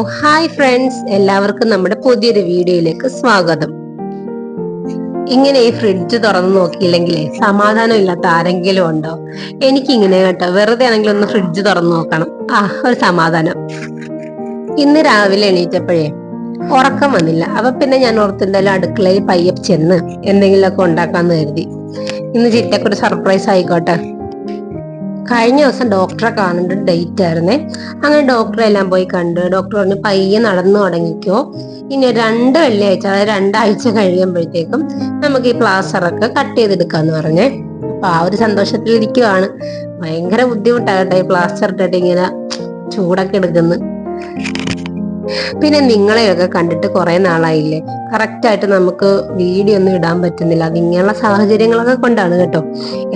Hi friends, എല്ലാവർക്കും നമ്മുടെ പുതിയൊരു വീഡിയോയിലേക്ക് സ്വാഗതം. ഇങ്ങനെ ഈ ഫ്രിഡ്ജ് തുറന്നു നോക്കിയില്ലെങ്കിലേ സമാധാനം ഇല്ലാത്ത ആരെങ്കിലും ഉണ്ടോ? എനിക്കിങ്ങനെ കേട്ടോ, വെറുതെ ആണെങ്കിലും ഒന്ന് ഫ്രിഡ്ജ് തുറന്നു നോക്കണം. ഒരു സമാധാനം. ഇന്ന് രാവിലെ എണീറ്റപ്പോഴേ ഉറക്കം വന്നില്ല. അപ്പൊ പിന്നെ ഞാൻ ഓർത്തിണ്ടാലും അടുക്കളയിൽ പയ്യെ ചെന്ന് എന്തെങ്കിലുമൊക്കെ ഉണ്ടാക്കാന്ന് കരുതി. ഇന്ന് ചിറ്റക്കൊരു സർപ്രൈസ് ആയിക്കോട്ടെ. കഴിഞ്ഞ ദിവസം ഡോക്ടറെ കാണേണ്ട ഡേറ്റ് ആയിരുന്നേ. അങ്ങനെ ഡോക്ടറെ എല്ലാം പോയി കണ്ട് ഡോക്ടർ പറഞ്ഞു പയ്യെ നടന്നു തുടങ്ങിക്കോ, ഇനി 2 വെള്ളിയാഴ്ച, അതായത് 2 ആഴ്ച കഴിയുമ്പോഴത്തേക്കും നമുക്ക് ഈ പ്ലാസ്റ്ററൊക്കെ കട്ട് ചെയ്തെടുക്കാന്ന് പറഞ്ഞേ. അപ്പൊ ആ ഒരു സന്തോഷത്തിൽ ഇരിക്കുവാണ്. ഭയങ്കര ബുദ്ധിമുട്ടാകട്ടെ ഈ പ്ലാസ്റ്റർ ഇട്ടിട്ട് ഇങ്ങനെ ചൂടൊക്കെ എടുക്കുന്നു. പിന്നെ നിങ്ങളെയൊക്കെ കണ്ടിട്ട് കുറെ നാളായില്ലേ, കറക്റ്റായിട്ട് നമുക്ക് വീഡിയോ ഒന്നും ഇടാൻ പറ്റുന്നില്ല. അതിങ്ങനെയുള്ള സാഹചര്യങ്ങളൊക്കെ കൊണ്ടാണ് കേട്ടോ.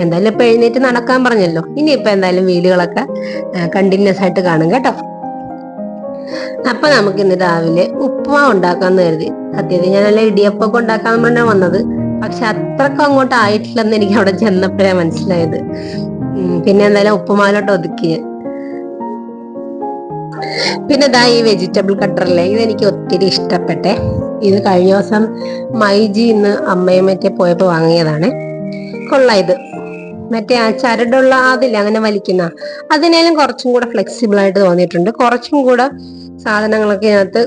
എന്തായാലും ഇപ്പൊ എഴുന്നേറ്റ് നടക്കാൻ പറഞ്ഞല്ലോ, ഇനിയിപ്പൊ എന്തായാലും വീഡിയോകളൊക്കെ കണ്ടിന്യൂസ് ആയിട്ട് കാണും കേട്ടോ. അപ്പൊ നമുക്ക് ഇന്ന് രാവിലെ ഉപ്പുമാവ് ഉണ്ടാക്കാന്ന് കരുതി. സത്യത്തിൽ ഞാനല്ല ഇടിയപ്പൊക്കെ ഉണ്ടാക്കാൻ വേണ്ടി വന്നത്, പക്ഷെ അത്രക്കും അങ്ങോട്ട് ആയിട്ടില്ലെന്ന് എനിക്ക് അവിടെ ചെന്നപ്പോഴേ മനസ്സിലായത്. പിന്നെ എന്തായാലും ഉപ്പുമാവിലോട്ട് ഒതുക്കി. പിന്നെ ഇതാ ഈ വെജിറ്റബിൾ കട്ടറല്ലേ, ഇതെനിക്ക് ഒത്തിരി ഇഷ്ടപ്പെട്ടെ. ഇത് കഴിഞ്ഞ ദിവസം മൈജി ഇന്ന് അമ്മയും മറ്റേ പോയപ്പോ വാങ്ങിയതാണ്. കൊള്ളാം ഇത്. മറ്റേ ആ ചരടുള്ള അതില്ല, അങ്ങനെ വലിക്കുന്ന അതിനേലും കുറച്ചും കൂടെ ഫ്ലെക്സിബിൾ ആയിട്ട് തോന്നിയിട്ടുണ്ട്. കുറച്ചും കൂടെ സാധനങ്ങളൊക്കെ ഇതിനകത്ത്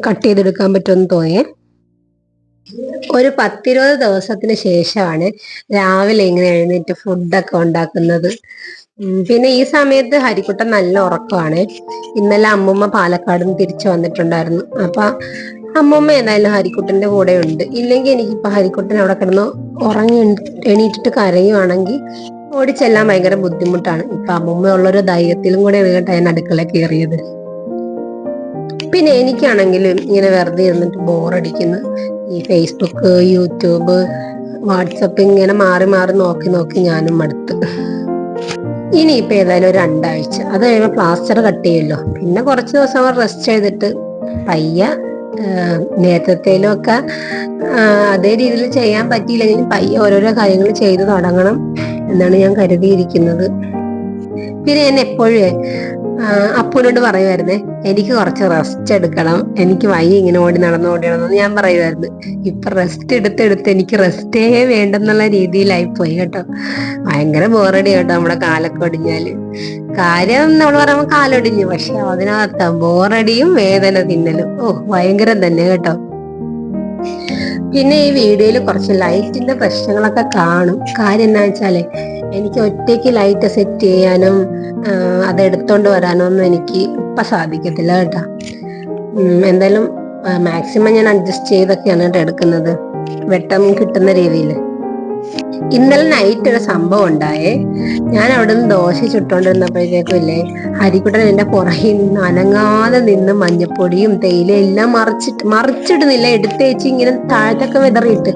കട്ട് ചെയ്തെടുക്കാൻ പറ്റുമെന്ന് തോന്നിയേ. ഒരു 10-20 ദിവസത്തിന് ശേഷമാണ് രാവിലെ ഇങ്ങനെ എഴുന്നേറ്റ് ഫുഡൊക്കെ ഉണ്ടാക്കുന്നത്. പിന്നെ ഈ സമയത്ത് ഹരിക്കുട്ടൻ നല്ല ഉറക്കമാണ്. ഇന്നലെ അമ്മൂമ്മ പാലക്കാട് നിന്ന് തിരിച്ചു വന്നിട്ടുണ്ടായിരുന്നു. അപ്പൊ അമ്മൂമ്മ ഏതായാലും ഹരിക്കുട്ടന്റെ കൂടെ ഉണ്ട്. ഇല്ലെങ്കിൽ എനിക്കിപ്പോ ഹരിക്കുട്ടൻ അവിടെ കിടന്ന് ഉറങ്ങി എണീറ്റിട്ട് കരയുവാണെങ്കിൽ ഓടിച്ചെല്ലാൻ ഭയങ്കര ബുദ്ധിമുട്ടാണ്. ഇപ്പൊ അമ്മൂമ്മ ഉള്ളൊരു ധൈര്യത്തിലും കൂടെയാണ് കേട്ടോ ഞാൻ അടുക്കള കയറിയത്. പിന്നെ എനിക്കാണെങ്കിലും ഇങ്ങനെ വെറുതെ ഇരുന്നിട്ട് ബോറടിക്കുന്നു. ഈ ഫേസ്ബുക്ക്, യൂട്യൂബ്, വാട്സപ്പ് ഇങ്ങനെ മാറി മാറി നോക്കി നോക്കി ഞാനും മടുത്ത്. ഇനിയിപ്പൊ ഏതായാലും ഒരു 2 ആഴ്ച, അത് കഴിയുമ്പോൾ പ്ലാസ്റ്റർ കട്ട് ചെയ്യുമല്ലോ. പിന്നെ കുറച്ച് ദിവസം റെസ്റ്റ് ചെയ്തിട്ട് പയ്യ നേരത്തേലും ഒക്കെ അതേ രീതിയിൽ ചെയ്യാൻ പറ്റിയില്ലെങ്കിലും പയ്യ ഓരോരോ കാര്യങ്ങൾ ചെയ്തു തുടങ്ങണം എന്നാണ് ഞാൻ കരുതിയിരിക്കുന്നത്. പിന്നെ ഞാൻ എപ്പോഴും അപ്പൂനോട് പറയുമായിരുന്നേ, എനിക്ക് കുറച്ച് റെസ്റ്റ് എടുക്കണം, എനിക്ക് വയ്യ ഇങ്ങനെ ഓടി നടന്ന് ഞാൻ പറയുമായിരുന്നു. ഇപ്പൊ റെസ്റ്റ് എടുത്തെടുത്ത് എനിക്ക് റെസ്റ്റേ വേണ്ടെന്നുള്ള രീതിയിലായി പോയി കേട്ടോ. ഭയങ്കര ബോറടി കേട്ടോ നമ്മുടെ കാലൊക്കെ ഒടിഞ്ഞാല്. കാര്യം നമ്മൾ പറയുമ്പോൾ കാലൊടിഞ്ഞു, പക്ഷെ അതിനകത്ത് ബോറടിയും വേദന തിന്നലും ഭയങ്കരം തന്നെ കേട്ടോ. പിന്നെ ഈ വീഡിയോയിൽ കുറച്ച് ലൈറ്റിന്റെ പ്രശ്നങ്ങളൊക്കെ കാണും. കാര്യം എന്താ വെച്ചാല് എനിക്ക് ഒറ്റയ്ക്ക് ലൈറ്റ് സെറ്റ് ചെയ്യാനും അത് എടുത്തോണ്ട് വരാനോ ഒന്നും എനിക്ക് ഇപ്പൊ സാധിക്കത്തില്ല കേട്ടോ. എന്തായാലും മാക്സിമം ഞാൻ അഡ്ജസ്റ്റ് ചെയ്തൊക്കെയാണ് കേട്ടോ എടുക്കുന്നത്, വെട്ടം കിട്ടുന്ന രീതിയിൽ. ഇന്നലെ നൈറ്റ് ഒരു സംഭവം ഉണ്ടായേ. ഞാൻ അവിടെ നിന്ന് ദോശ ചുട്ടോണ്ടിരുന്നപ്പോഴത്തേക്കും ഇല്ലേ, ഹരിക്കുട്ടൻ എന്റെ പുറകിൽ നിന്ന് അനങ്ങാതെ നിന്ന് മഞ്ഞപ്പൊടിയും തേയിലയും എല്ലാം മറിച്ചിടുന്നില്ല, എടുത്തേച്ച് ഇങ്ങനെ താഴത്തൊക്കെ വിതറിയിട്ട്.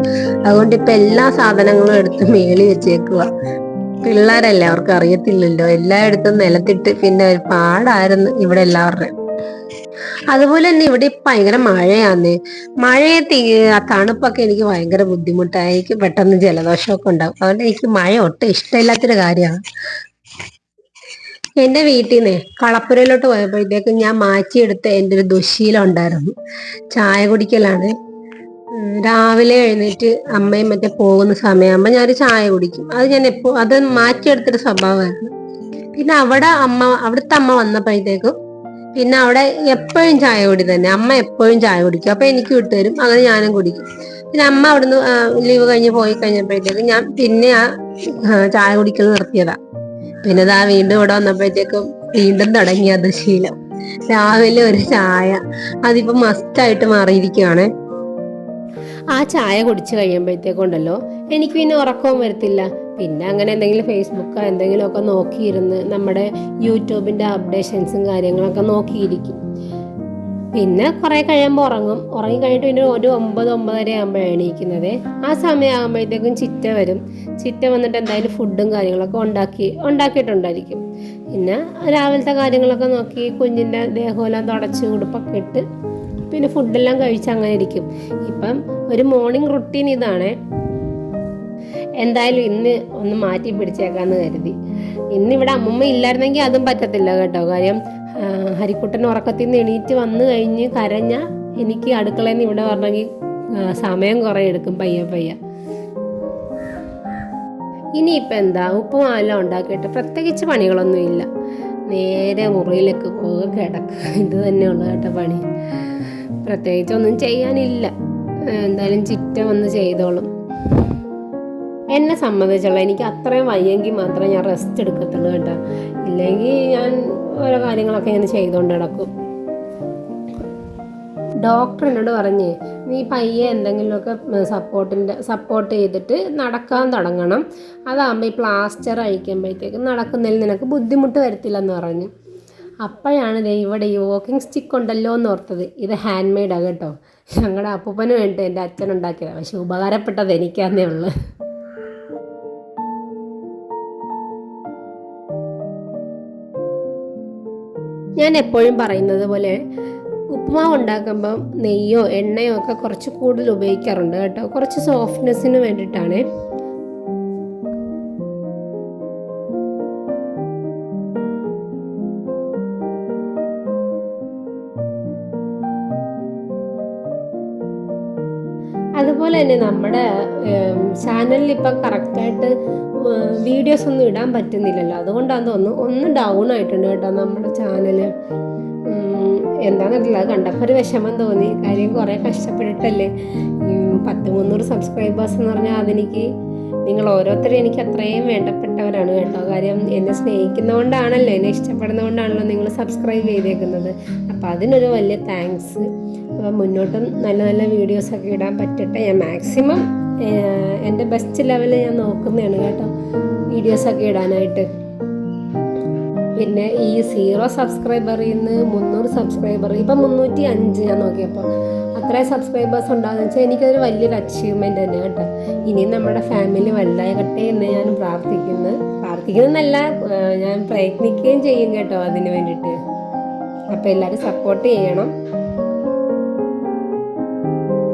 അതുകൊണ്ട് ഇപ്പൊ എല്ലാ സാധനങ്ങളും എടുത്ത് മേളി വെച്ചേക്കുക. പിള്ളേരല്ലേ, അവർക്ക് അറിയത്തില്ലല്ലോ. എല്ലായിടത്തും നിലത്തിട്ട് പിന്നെ ഒരു പാടായിരുന്നു ഇവിടെ എല്ലാവരുടെയും. അതുപോലെ തന്നെ ഇവിടെ ഭയങ്കര മഴയാന്ന്. മഴയത്ത് ആ തണുപ്പൊക്കെ എനിക്ക് ഭയങ്കര ബുദ്ധിമുട്ടായി. എനിക്ക് പെട്ടെന്ന് ജലദോഷമൊക്കെ ഉണ്ടാവും. അതുകൊണ്ട് എനിക്ക് മഴ ഒട്ടും ഇഷ്ടമില്ലാത്തൊരു കാര്യമാണ്. എന്റെ വീട്ടിൽ നിന്ന് കളപ്പുരയിലോട്ട് പോയപ്പോഴത്തേക്ക് ഞാൻ മാറ്റിയെടുത്ത എൻ്റെ ഒരു ദുശീലം ഉണ്ടായിരുന്നു, ചായ കുടിക്കലാണ്. രാവിലെ എഴുന്നേറ്റ് അമ്മയും മറ്റേ പോകുന്ന സമയമാകുമ്പോൾ ഞാനൊരു ചായ കുടിക്കും. അത് ഞാൻ അത് മാറ്റിയെടുത്തൊരു സ്വഭാവമായിരുന്നു. പിന്നെ അവിടുത്തെ അമ്മ വന്നപ്പോഴത്തേക്കും പിന്നെ അവിടെ എപ്പോഴും ചായ കുടി തന്നെ. അമ്മ എപ്പോഴും ചായ കുടിക്കും, അപ്പൊ എനിക്ക് വിട്ടുതരും, അങ്ങനെ ഞാനും കുടിക്കും. പിന്നെ അമ്മ അവിടുന്ന് ലീവ് കഴിഞ്ഞ് പോയി കഴിഞ്ഞപ്പോഴത്തേക്കും ഞാൻ പിന്നെ ചായ കുടിക്കൽ നിർത്തിയതാ. പിന്നെ വീണ്ടും ഇവിടെ വന്നപ്പോഴത്തേക്കും വീണ്ടും തുടങ്ങി അത് ശീലം. രാവിലെ ഒരു ചായ അതിപ്പോ മസ്റ്റായിട്ട് മാറിയിരിക്കുകയാണ്. ആ ചായ കുടിച്ചു കഴിയുമ്പോഴത്തേക്കുണ്ടല്ലോ എനിക്ക് പിന്നെ ഉറക്കവും വരത്തില്ല. പിന്നെ അങ്ങനെ എന്തെങ്കിലും ഫേസ്ബുക്കോ എന്തെങ്കിലുമൊക്കെ നോക്കിയിരുന്ന് നമ്മുടെ യൂട്യൂബിൻ്റെ അപ്ഡേഷൻസും കാര്യങ്ങളൊക്കെ നോക്കിയിരിക്കും. പിന്നെ കുറെ കഴിയുമ്പോൾ ഉറങ്ങി കഴിഞ്ഞിട്ട് പിന്നെ ഒരു 9-9:30 ആകുമ്പോഴാണ് എണീക്കുന്നത്. ആ സമയമാകുമ്പോഴത്തേക്കും ചിറ്റ വരും. ചിറ്റ വന്നിട്ട് എന്തായാലും ഫുഡും കാര്യങ്ങളൊക്കെ ഉണ്ടാക്കിയിട്ടുണ്ടായിരിക്കും. പിന്നെ രാവിലത്തെ കാര്യങ്ങളൊക്കെ നോക്കി കുഞ്ഞിൻ്റെ ദേഹമെല്ലാം തുടച്ച് ഉടുപ്പൊക്കെ ഇട്ട് പിന്നെ ഫുഡെല്ലാം കഴിച്ച് അങ്ങനെ ഇരിക്കും. ഇപ്പം ഒരു മോർണിംഗ് റുട്ടീൻ ഇതാണ്. എന്തായാലും ഇന്ന് ഒന്ന് മാറ്റി പിടിച്ചേക്കാന്ന് കരുതി. ഇന്നിവിടെ അമ്മൂമ്മ ഇല്ലായിരുന്നെങ്കിൽ അതും പറ്റത്തില്ല കേട്ടോ. കാര്യം ഹരിക്കുട്ടൻ ഉറക്കത്തിൽ നിന്ന് എണീറ്റ് വന്നു കഴിഞ്ഞ് കരഞ്ഞാൽ എനിക്ക് അടുക്കളയിൽ നിന്ന് ഇവിടെ വരണമെങ്കിൽ സമയം കുറേ എടുക്കും പയ്യെ. ഇനിയിപ്പോൾ എന്താ ഉപ്പുമാവെല്ലാം ഉണ്ടാക്കിയിട്ട് പ്രത്യേകിച്ച് പണികളൊന്നുമില്ല, നേരെ മുറിയിലേക്ക് പോവുക, കിടക്കുക, ഇത് തന്നെയുള്ളൂ കേട്ടോ പണി. പ്രത്യേകിച്ചൊന്നും ചെയ്യാനില്ല, എന്തായാലും ചിറ്റ വന്ന് ചെയ്തോളും. എന്നെ സംബന്ധിച്ചുള്ള എനിക്ക് അത്രയും വയ്യെങ്കിൽ മാത്രമേ ഞാൻ റെസ്റ്റ് എടുക്കത്തുള്ളൂ കേട്ടോ, ഇല്ലെങ്കിൽ ഞാൻ ഓരോ കാര്യങ്ങളൊക്കെ ഇങ്ങനെ ചെയ്തുകൊണ്ട് കിടക്കും. ഡോക്ടർ എന്നോട് പറഞ്ഞേ, നീ പയ്യെ എന്തെങ്കിലുമൊക്കെ സപ്പോർട്ട് ചെയ്തിട്ട് നടക്കാൻ തുടങ്ങണം, അതാകുമ്പോൾ ഈ പ്ലാസ്റ്റർ അഴിക്കുമ്പോഴത്തേക്കും നടക്കുന്നതിൽ നിനക്ക് ബുദ്ധിമുട്ട് വരത്തില്ലെന്ന് പറഞ്ഞു. അപ്പോഴാണ് ഇവിടെ ഈ വാക്കിംഗ് സ്റ്റിക്ക് ഉണ്ടല്ലോ എന്ന് ഓർത്തത്. ഇത് ഹാൻഡ് മെയ്ഡാണ് കേട്ടോ, ഞങ്ങളുടെ അപ്പൂപ്പന് വേണ്ടി എൻ്റെ അച്ഛൻ ഉണ്ടാക്കിയതാണ്, പക്ഷെ ഉപകാരപ്പെട്ടത് എനിക്കാന്നേ ഉള്ളൂ. ഞാൻ എപ്പോഴും പറയുന്നത് പോലെ ഉപ്പുമാവ് ഉണ്ടാക്കുമ്പം നെയ്യോ എണ്ണയോ ഒക്കെ കുറച്ച് കൂടുതൽ ഉപയോഗിക്കാറുണ്ട് കേട്ടോ, കുറച്ച് സോഫ്റ്റ്നെസ്സിന് വേണ്ടിയിട്ടാണ്. അതുപോലെ തന്നെ നമ്മുടെ ചാനലിൽ ഇപ്പം കറക്റ്റായിട്ട് വീഡിയോസ് ഒന്നും ഇടാൻ പറ്റുന്നില്ലല്ലോ, അതുകൊണ്ടാണ് തോന്നുന്നു ഒന്ന് ഡൗൺ ആയിട്ടുണ്ട് കേട്ടോ നമ്മുടെ ചാനൽ. എന്താണെന്നറിയില്ല, അത് കണ്ടപ്പോൾ ഒരു വിഷമം തോന്നി. കാര്യം കുറേ കഷ്ടപ്പെട്ടിട്ടല്ലേ 100-300 സബ്സ്ക്രൈബേഴ്സ് എന്ന് പറഞ്ഞാൽ അതെനിക്ക് നിങ്ങൾ ഓരോരുത്തരും എനിക്ക് അത്രയും വേണ്ടപ്പെട്ടവരാണ് കേട്ടോ. കാര്യം എന്നെ സ്നേഹിക്കുന്നതുകൊണ്ടാണല്ലോ, എന്നെ ഇഷ്ടപ്പെടുന്നതുകൊണ്ടാണല്ലോ നിങ്ങൾ സബ്സ്ക്രൈബ് ചെയ്തേക്കുന്നത്. അപ്പോൾ അതിനൊരു വലിയ താങ്ക്സ്. അപ്പോൾ മുന്നോട്ടും നല്ല നല്ല വീഡിയോസൊക്കെ ഇടാൻ പറ്റട്ടെ. ഞാൻ മാക്സിമം എൻ്റെ ബെസ്റ്റ് ലെവലിൽ ഞാൻ നോക്കുന്നതാണ് കേട്ടോ വീഡിയോസൊക്കെ ഇടാനായിട്ട്. പിന്നെ ഈ 0 സബ്സ്ക്രൈബറിൽ നിന്ന് 300 സബ്സ്ക്രൈബർ, ഇപ്പം 305 ഞാൻ നോക്കിയപ്പോൾ അത്രയും സബ്സ്ക്രൈബേഴ്സ് ഉണ്ടാകുന്ന വെച്ചാൽ എനിക്കതൊരു വലിയൊരു അച്ചീവ്മെൻറ്റ് തന്നെ കേട്ടോ. ഇനിയും നമ്മുടെ ഫാമിലി വലുതാകട്ടെ എന്ന് ഞാൻ പ്രാർത്ഥിക്കുന്നതല്ല, ഞാൻ പ്രയത്നിക്കുകയും ചെയ്യും കേട്ടോ അതിന് വേണ്ടിയിട്ട്. അപ്പോൾ എല്ലാവരും സപ്പോർട്ട് ചെയ്യണം.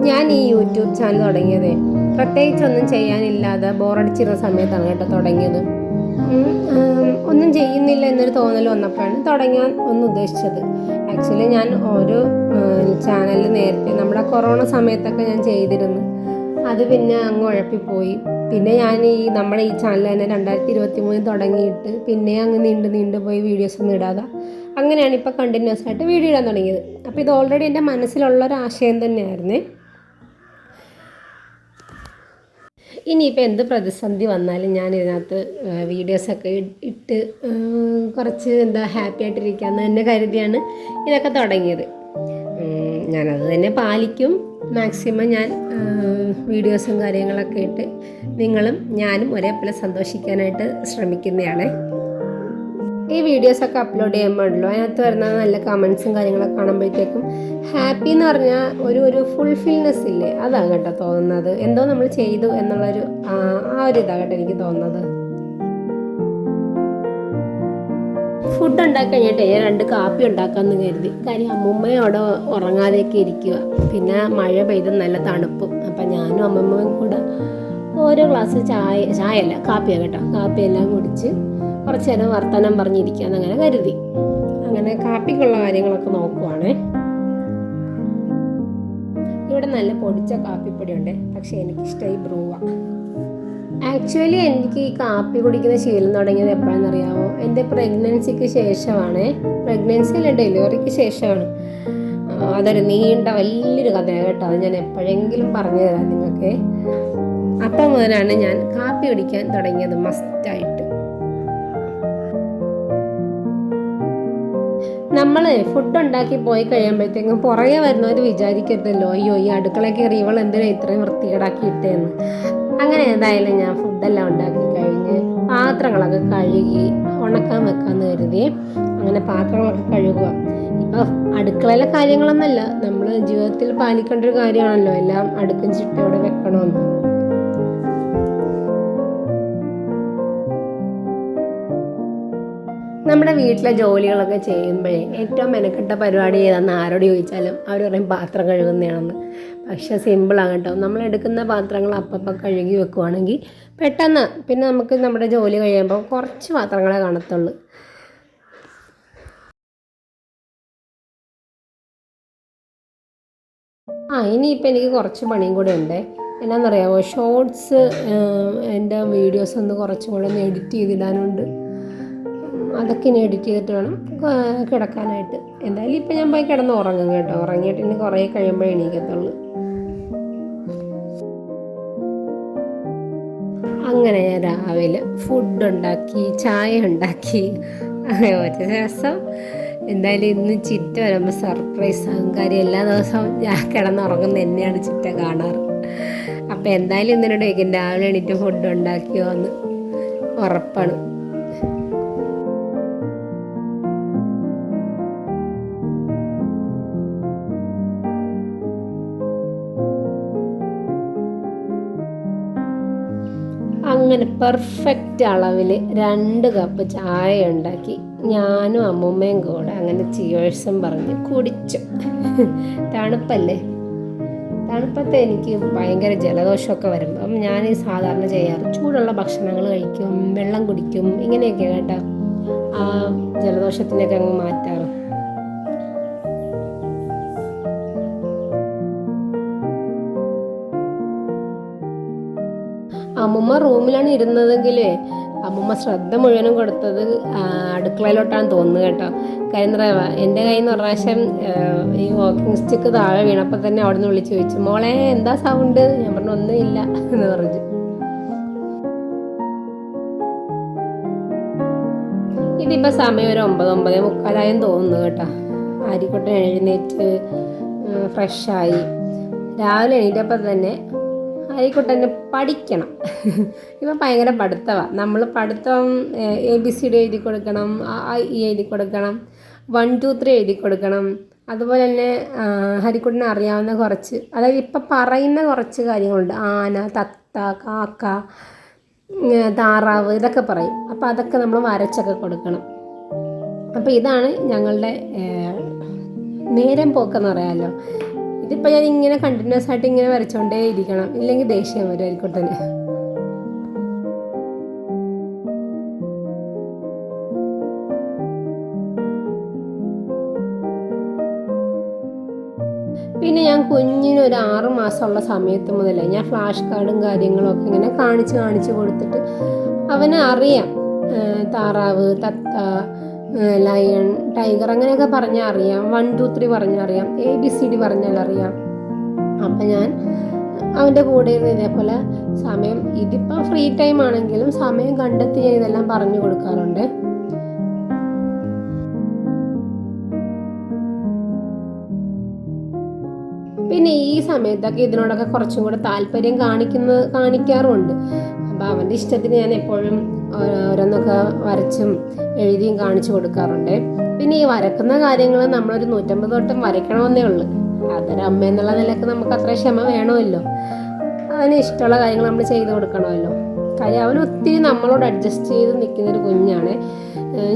ഞാൻ ഈ യൂട്യൂബ് ചാനൽ തുടങ്ങിയതേ പ്രത്യേകിച്ചൊന്നും ചെയ്യാനില്ലാതെ ബോറടിച്ചിരുന്ന സമയത്താണ് കേട്ടോ തുടങ്ങിയത്. ഒന്നും ചെയ്യുന്നില്ല എന്നൊരു തോന്നൽ വന്നപ്പോഴാണ് തുടങ്ങാൻ ഒന്ന് ഉദ്ദേശിച്ചത്. ആക്ച്വലി ഞാൻ ഒരു ചാനലിൽ നേരത്തെ നമ്മുടെ കൊറോണ സമയത്തൊക്കെ ഞാൻ ചെയ്തിരുന്നു, അത് പിന്നെ അങ്ങ് ഉഴപ്പിപ്പോയി. പിന്നെ ഞാൻ നമ്മുടെ ഈ ചാനൽ തന്നെ 2023 തുടങ്ങിയിട്ട് പിന്നെ അങ്ങ് നീണ്ടു പോയി വീഡിയോസ് ഒന്നും ഇടാതെ അങ്ങനെയാണ് ഇപ്പോൾ കണ്ടിന്യൂസ് ആയിട്ട് വീഡിയോ ഇടാൻ തുടങ്ങിയത്. അപ്പോൾ ഇത് ഓൾറെഡി എൻ്റെ മനസ്സിലുള്ളൊരാശയം തന്നെയായിരുന്നേ. ഇനിയിപ്പോൾ എന്ത് പ്രതിസന്ധി വന്നാലും ഞാൻ ഇതിനകത്ത് വീഡിയോസൊക്കെ ഇട്ട് കുറച്ച് ഹാപ്പി ആയിട്ടിരിക്കാമെന്ന് തന്നെ കരുതിയാണ് ഇതൊക്കെ തുടങ്ങിയത്. ഞാനത് തന്നെ പാലിക്കും. മാക്സിമം ഞാൻ വീഡിയോസും കാര്യങ്ങളൊക്കെ ഇട്ട് നിങ്ങളും ഞാനും ഒരേപോലെ സന്തോഷിക്കാനായിട്ട് ശ്രമിക്കുന്നതാണ്. ഈ വീഡിയോസൊക്കെ അപ്ലോഡ് ചെയ്യുമ്പോഴല്ലോ അതിനകത്ത് വരുന്ന നല്ല കമൻസും കാര്യങ്ങളൊക്കെ കാണുമ്പോഴത്തേക്കും ഹാപ്പി എന്ന് പറഞ്ഞാൽ ഒരു ഫുൾഫിൽനെസ് ഇല്ലേ, അതാണ് കേട്ടോ തോന്നുന്നത്. എന്തോ നമ്മൾ ചെയ്തു എന്നുള്ളൊരു ഒരു ഇതാണ് കേട്ടോ എനിക്ക് തോന്നുന്നത്. ഫുഡ് ഉണ്ടാക്കി കഴിഞ്ഞിട്ട് ഞാൻ 2 കാപ്പി ഉണ്ടാക്കാമെന്ന് കരുതി. കാര്യം അമ്മൂമ്മയും അവിടെ ഉറങ്ങാതെയൊക്കെ ഇരിക്കുക, പിന്നെ മഴ പെയ്ത് നല്ല തണുപ്പും. അപ്പം ഞാനും അമ്മൂമ്മയും കൂടെ ഓരോ ഗ്ലാസ് ചായയല്ല കാപ്പിയാണ് കേട്ടോ, കാപ്പിയെല്ലാം കുടിച്ച് കുറച്ച് നേരം വർത്തമാനം പറഞ്ഞിരിക്കാമെന്ന് അങ്ങനെ കരുതി. അങ്ങനെ കാപ്പിക്കുള്ള കാര്യങ്ങളൊക്കെ നോക്കുവാണേ. ഇവിടെ നല്ല പൊടിച്ച കാപ്പിപ്പൊടിയുണ്ട്, പക്ഷേ എനിക്കിഷ്ടം ഈ ബ്രൂവാണ്. ആക്ച്വലി എനിക്ക് ഈ കാപ്പി കുടിക്കുന്ന ശീലം തുടങ്ങിയത് എപ്പോഴാണെന്നറിയാമോ? എൻ്റെ പ്രഗ്നൻസിക്ക് ശേഷമാണ്. പ്രഗ്നൻസിയല്ല, ഡെലിവറിക്ക് ശേഷമാണ്. അതൊരു നീണ്ട വലിയൊരു കഥയാണ് കേട്ടോ, അത് ഞാൻ എപ്പോഴെങ്കിലും പറഞ്ഞു തരാം നിങ്ങൾക്ക്. അപ്പം മുതലാണ് ഞാൻ കാപ്പി കുടിക്കാൻ തുടങ്ങിയത് മസ്റ്റായിട്ട്. നമ്മൾ ഫുഡ് ഉണ്ടാക്കി പോയി കഴിയുമ്പോഴത്തേക്കും പുറകെ വരുന്നവർ വിചാരിക്കരുതല്ലോ, അയ്യോ ഈ അടുക്കള കയറി ഇവൾ എന്തിനാ ഇത്രയും വൃത്തികേടാക്കി ഇട്ടേന്ന്. അങ്ങനെ ഏതായാലും ഞാൻ ഫുഡെല്ലാം ഉണ്ടാക്കി കഴിഞ്ഞ് പാത്രങ്ങളൊക്കെ കഴുകി ഉണക്കാൻ വെക്കാമെന്ന് കരുതി അങ്ങനെ പാത്രങ്ങളൊക്കെ കഴുകുക. ഇപ്പോൾ അടുക്കളയിലെ കാര്യങ്ങളൊന്നുമല്ല, നമ്മൾ ജീവിതത്തിൽ പാലിക്കേണ്ട ഒരു കാര്യമാണല്ലോ എല്ലാം അടുക്കും ചിട്ടയോടെ വെക്കണമെന്ന്. നമ്മുടെ വീട്ടിലെ ജോലികളൊക്കെ ചെയ്യുമ്പോഴേ ഏറ്റവും മെനക്കെട്ട പരിപാടി ഏതാണെന്ന് ആരോട് ചോദിച്ചാലും അവർ പറയും പാത്രം കഴുകുന്നതാണെന്ന്. പക്ഷേ സിമ്പിളാണ് കേട്ടോ, നമ്മൾ എടുക്കുന്ന പാത്രങ്ങൾ അപ്പം കഴുകി വെക്കുവാണെങ്കിൽ പെട്ടെന്ന് പിന്നെ നമുക്ക് നമ്മുടെ ജോലി കഴിയുമ്പോൾ കുറച്ച് പാത്രങ്ങളെ കാണത്തുള്ളൂ. ഇനിയിപ്പോൾ എനിക്ക് കുറച്ച് പണിയും കൂടെ ഉണ്ട്. എന്നാണെന്നറിയാമോ, ഷോർട്സ് എൻ്റെ വീഡിയോസ് ഒന്ന് കുറച്ചും കൂടെ ഒന്ന് എഡിറ്റ് ചെയ്തിടാനുണ്ട്. അതൊക്കെ ഇനി എഡിറ്റ് ചെയ്തിട്ട് വേണം കിടക്കാനായിട്ട്. എന്തായാലും ഇപ്പം ഞാൻ പോയി കിടന്ന് ഉറങ്ങും കേട്ടോ. ഉറങ്ങിയിട്ട് ഇനി കുറേ കഴിയുമ്പോഴേ എണീക്കത്തുള്ളൂ. അങ്ങനെ ഞാൻ രാവിലെ ഫുഡ് ഉണ്ടാക്കി, ചായ ഉണ്ടാക്കി. ഒരു ദിവസം എന്തായാലും ഇന്ന് ചിറ്റ വരുമ്പോൾ സർപ്രൈസ് ആകും. കാര്യം എല്ലാ ദിവസവും ഞാൻ കിടന്നുറങ്ങുന്ന എന്നെയാണ് ചിറ്റ കാണാറ്. അപ്പം എന്തായാലും ഇന്നിനോട് ചോദിക്കും രാവിലെ എണീറ്റ് ഫുഡ് ഉണ്ടാക്കിയോ എന്ന്. ഉറപ്പാണ്. അങ്ങനെ പെർഫെക്റ്റ് അളവിൽ 2 കപ്പ് ചായ ഉണ്ടാക്കി ഞാനും അമ്മൂമ്മയും കൂടെ അങ്ങനെ ചിയേഴ്സും പറഞ്ഞ് കുടിച്ചു. തണുപ്പല്ലേ, തണുപ്പത്തെ എനിക്ക് ഭയങ്കര ജലദോഷമൊക്കെ വരുമ്പം ഞാൻ സാധാരണ ചെയ്യാറ് ചൂടുള്ള ഭക്ഷണങ്ങൾ കഴിക്കും, വെള്ളം കുടിക്കും, ഇങ്ങനെയൊക്കെ കേട്ടോ ആ ജലദോഷത്തിനൊക്കെ അങ്ങ് മാറ്റാറ്. അമ്മൂമ്മ റൂമിലാണ് ഇരുന്നതെങ്കിലേ അമ്മൂമ്മ ശ്രദ്ധ മുഴുവനും കൊടുത്തത് അടുക്കളയിലോട്ടാണ് തോന്നുന്നത് കേട്ടോ. കാര്യം എന്താ പറയുക, എൻ്റെ കയ്യിൽ നിന്ന് ഒരു പ്രാവശ്യം ഈ വാക്കിംഗ് സ്റ്റിക്ക് താഴെ വീണപ്പോൾ തന്നെ അവിടെ നിന്ന് വിളിച്ച് ചോദിച്ചു, മോളെ എന്താ സൗണ്ട്? ഞാൻ പറഞ്ഞു ഒന്നുമില്ല എന്ന് പറഞ്ഞു. ഇതിപ്പോൾ സമയം ഒരു 9-9:45 തോന്നുന്നു കേട്ടോ. ആരിക്കോട്ടെ എഴുന്നേറ്റ് ഫ്രഷായി രാവിലെ എണീറ്റപ്പോൾ തന്നെ ആയിക്കോട്ടെ പഠിക്കണം. ഇപ്പം ഭയങ്കര പഠിത്തമാണ്. നമ്മൾ പഠിത്തം ABCD എഴുതി കൊടുക്കണം, എഴുതി കൊടുക്കണം, 1 2 3 എഴുതി കൊടുക്കണം. അതുപോലെ തന്നെ ഹരിക്കുട്ടനെ അറിയാവുന്ന കുറച്ച്, അതായത് ഇപ്പം പറയുന്ന കുറച്ച് കാര്യങ്ങളുണ്ട്. ആന, തത്ത, കാക്ക, താറാവ്, ഇതൊക്കെ പറയും. അപ്പോൾ അതൊക്കെ നമ്മൾ വരച്ചൊക്കെ കൊടുക്കണം. അപ്പോൾ ഇതാണ് ഞങ്ങളുടെ നേരം പോക്കെന്ന് പറയാമല്ലോ. ഇതിപ്പോൾ ഞാൻ ഇങ്ങനെ കണ്ടിന്യൂസ് ആയിട്ട് ഇങ്ങനെ വരച്ചുകൊണ്ടേ ഇരിക്കണം, ഇല്ലെങ്കിൽ ദേഷ്യം വരും ആയിക്കോട്ടെ. പിന്നെ ഞാൻ കുഞ്ഞിനൊരു 6 മാസമുള്ള സമയത്ത് മുതലേ ഞാൻ ഫ്ലാഷ് കാർഡും കാര്യങ്ങളൊക്കെ ഇങ്ങനെ കാണിച്ച് കൊടുത്തിട്ട് അവന് അറിയാം. താറാവ്, തത്ത, ലയൺ, ടൈഗർ അങ്ങനെയൊക്കെ പറഞ്ഞാൽ അറിയാം. 1 2 3 പറഞ്ഞാൽ അറിയാം. ABCD പറഞ്ഞാൽ അറിയാം. അപ്പം ഞാൻ അവൻ്റെ കൂടെ ഇരുന്ന് ഇതേപോലെ സമയം, ഇതിപ്പോൾ ഫ്രീ ടൈം ആണെങ്കിലും സമയം കണ്ടെത്തി ഞാൻ ഇതെല്ലാം പറഞ്ഞു കൊടുക്കാറുണ്ട്. പിന്നെ ഈ സമയത്തൊക്കെ ഇതിനോടൊക്കെ കുറച്ചും കൂടെ താല്പര്യം കാണിക്കാറുമുണ്ട്. അപ്പോൾ അവൻ്റെ ഇഷ്ടത്തിന് ഞാൻ എപ്പോഴും ഓരോന്നൊക്കെ വരച്ചും എഴുതിയും കാണിച്ചു കൊടുക്കാറുണ്ട്. പിന്നെ ഈ വരക്കുന്ന കാര്യങ്ങൾ നമ്മളൊരു 150 വട്ടം വരയ്ക്കണമെന്നേ ഉള്ളൂ. അതൊരമ്മ എന്നുള്ള നിലയ്ക്ക് നമുക്ക് അത്ര ക്ഷമ വേണമല്ലോ. അവന് ഇഷ്ടമുള്ള കാര്യങ്ങൾ നമ്മൾ ചെയ്ത് കൊടുക്കണമല്ലോ. കാര്യം അവൻ ഒത്തിരി നമ്മളോട് അഡ്ജസ്റ്റ് ചെയ്ത് നിൽക്കുന്നൊരു കുഞ്ഞാണ്.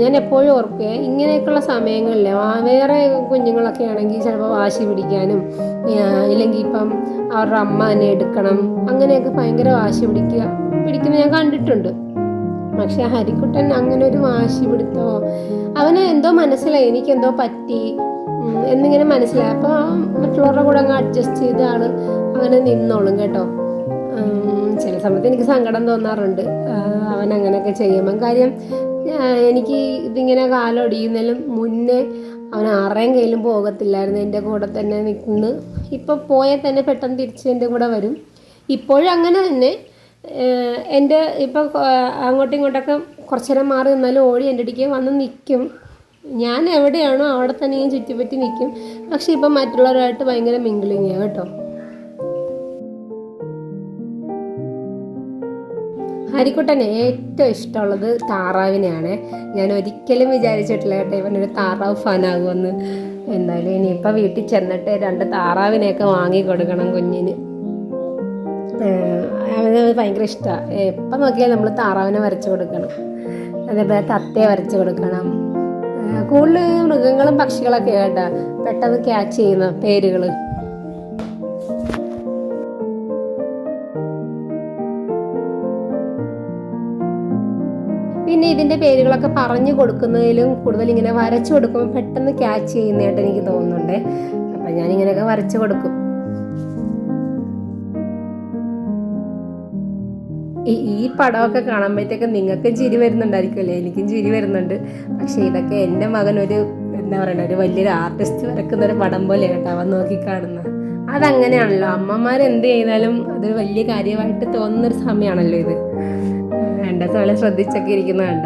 ഞാൻ എപ്പോഴും ഓർക്കുക, ഇങ്ങനെയൊക്കെയുള്ള സമയങ്ങളിൽ വേറെ കുഞ്ഞുങ്ങളൊക്കെ ആണെങ്കിൽ ചിലപ്പോൾ വാശി ഇല്ലെങ്കിൽ ഇപ്പം അവരുടെ അമ്മ തന്നെ എടുക്കണം, അങ്ങനെയൊക്കെ ഭയങ്കര വാശി പിടിക്കുന്ന ഞാൻ കണ്ടിട്ടുണ്ട്. പക്ഷെ ഹരിക്കുട്ടൻ അങ്ങനെ ഒരു വാശി പിടുത്തോ, അവന് എന്തോ മനസ്സിലായി എനിക്കെന്തോ പറ്റി എന്നിങ്ങനെ മനസ്സിലായി. അപ്പോൾ മറ്റുള്ളവരുടെ കൂടെ അങ്ങ് അഡ്ജസ്റ്റ് ചെയ്ത അങ്ങനെ നിന്നോളും കേട്ടോ. ചില സമയത്ത് എനിക്ക് സങ്കടം തോന്നാറുണ്ട് അവൻ അങ്ങനെയൊക്കെ ചെയ്യുമ്പം. കാര്യം എനിക്ക് ഇതിങ്ങനെ കാലൊടിയുന്നതിലും മുന്നേ അവൻ ആരുടെയും കയ്യിലും പോകത്തില്ലായിരുന്നു, എൻ്റെ കൂടെ തന്നെ നിൽക്കുന്നു. ഇപ്പോൾ പോയാൽ തന്നെ പെട്ടെന്ന് തിരിച്ച് എൻ്റെ കൂടെ വരും. ഇപ്പോഴും അങ്ങനെ തന്നെ. എൻ്റെ ഇപ്പോൾ അങ്ങോട്ടും ഇങ്ങോട്ടൊക്കെ കുറച്ചു നേരം മാറി നിന്നാലും ഓടി എൻ്റെ അടുത്തേക്ക് വന്ന് നിൽക്കും. ഞാൻ എവിടെയാണോ അവിടെ തന്നെ ഞാൻ ചുറ്റിപ്പറ്റി നിൽക്കും. പക്ഷെ ഇപ്പം മറ്റുള്ളവരുമായിട്ട് ഭയങ്കര മിങ്കിളിങ്ങാണ് കേട്ടോ. ഹരിക്കുട്ടന് ഏറ്റവും ഇഷ്ടമുള്ളത് താറാവിനെയാണ്. ഞാൻ ഒരിക്കലും വിചാരിച്ചിട്ടില്ല കേട്ടോ ഇവനൊരു താറാവ് ഫാനാകുമെന്ന്. എന്തായാലും ഇനിയിപ്പോൾ വീട്ടിൽ ചെന്നിട്ട് 2 താറാവിനെയൊക്കെ വാങ്ങി കൊടുക്കണം കുഞ്ഞിന്. അവന് ഭയങ്കര ഇഷ്ടമാണ്. എപ്പം നോക്കിയാൽ നമ്മൾ താറാവിനെ വരച്ച് കൊടുക്കണം, അതേപോലെ തത്തയെ വരച്ച് കൊടുക്കണം. കൂടുതൽ മൃഗങ്ങളും പക്ഷികളൊക്കെ കേട്ടോ പെട്ടെന്ന് ക്യാച്ച് ചെയ്യുന്ന പേരുകൾ. പിന്നെ ഇതിൻ്റെ പേരുകളൊക്കെ പറഞ്ഞു കൊടുക്കുന്നതിലും കൂടുതൽ ഇങ്ങനെ വരച്ചു കൊടുക്കുമ്പോൾ പെട്ടെന്ന് ക്യാച്ച് ചെയ്യുന്നതായിട്ട് എനിക്ക് തോന്നുന്നുണ്ട്. അപ്പം ഞാനിങ്ങനെയൊക്കെ വരച്ചു കൊടുക്കും. ഈ പടമൊക്കെ കാണുമ്പോഴത്തേക്ക് നിങ്ങൾക്കും ചിരി വരുന്നുണ്ടായിരിക്കുമല്ലേ, എനിക്കും ചിരി വരുന്നുണ്ട്. പക്ഷേ ഇതൊക്കെ എൻ്റെ മകൻ എന്താ പറയുക, ഒരു വലിയൊരു ആർട്ടിസ്റ്റ് വരക്കുന്നൊരു പടം പോലെയാണ് കേട്ടോ അവൻ നോക്കിക്കാണുന്നത്. അതങ്ങനെയാണല്ലോ, അമ്മമാർ എന്ത് ചെയ്താലും അതൊരു വലിയ കാര്യമായിട്ട് തോന്നുന്നൊരു സമയമാണല്ലോ ഇത്. എൻ്റെ നല്ല ശ്രദ്ധിച്ചൊക്കെ ഇരിക്കുന്നത് കണ്ട.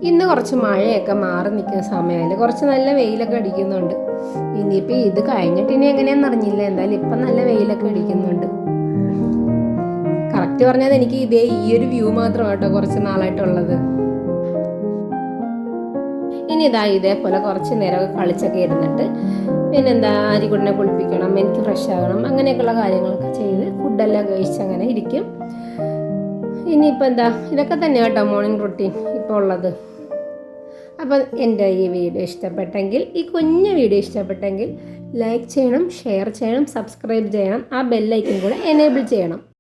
ഇന്ന് കുറച്ച് മഴയൊക്കെ മാറി നിൽക്കുന്ന സമയമല്ലേ, കുറച്ച് നല്ല വെയിലൊക്കെ അടിക്കുന്നുണ്ട്. ഇനിയിപ്പോൾ ഇത് കഴിഞ്ഞിട്ട് ഇനി എങ്ങനെയാണെന്ന് അറിഞ്ഞില്ല, എന്തായാലും ഇപ്പം നല്ല വെയിലൊക്കെ അടിക്കുന്നുണ്ട്. കറക്റ്റ് പറഞ്ഞാൽ എനിക്ക് ഈ ഒരു വ്യൂ മാത്രം കേട്ടോ കുറച്ച് നാളായിട്ടുള്ളത്. ഇനി ഇതേപോലെ കുറച്ച് നേരമൊക്കെ കളിച്ചൊക്കെ ഇരുന്നിട്ട് പിന്നെന്താ, അരിക്കുട്ടനെ കുളിപ്പിക്കണം, എനിക്ക് ഫ്രഷ് ആകണം, അങ്ങനെയൊക്കെയുള്ള കാര്യങ്ങളൊക്കെ ചെയ്ത് ഫുഡെല്ലാം കഴിച്ച് അങ്ങനെ ഇരിക്കും. ഇനിയിപ്പോൾ ഇതൊക്കെ തന്നെ കേട്ടോ മോർണിംഗ് റൊട്ടീൻ ഇപ്പോൾ ഉള്ളത്. അപ്പോൾ എൻ്റെ ഈ വീഡിയോ ഇഷ്ടപ്പെട്ടെങ്കിൽ, ഈ കുഞ്ഞു വീഡിയോ ഇഷ്ടപ്പെട്ടെങ്കിൽ ലൈക്ക് ചെയ്യണം, ഷെയർ ചെയ്യണം, സബ്സ്ക്രൈബ് ചെയ്യണം, ആ ബെല്ലൈക്കൻ കൂടെ എനേബിൾ ചെയ്യണം.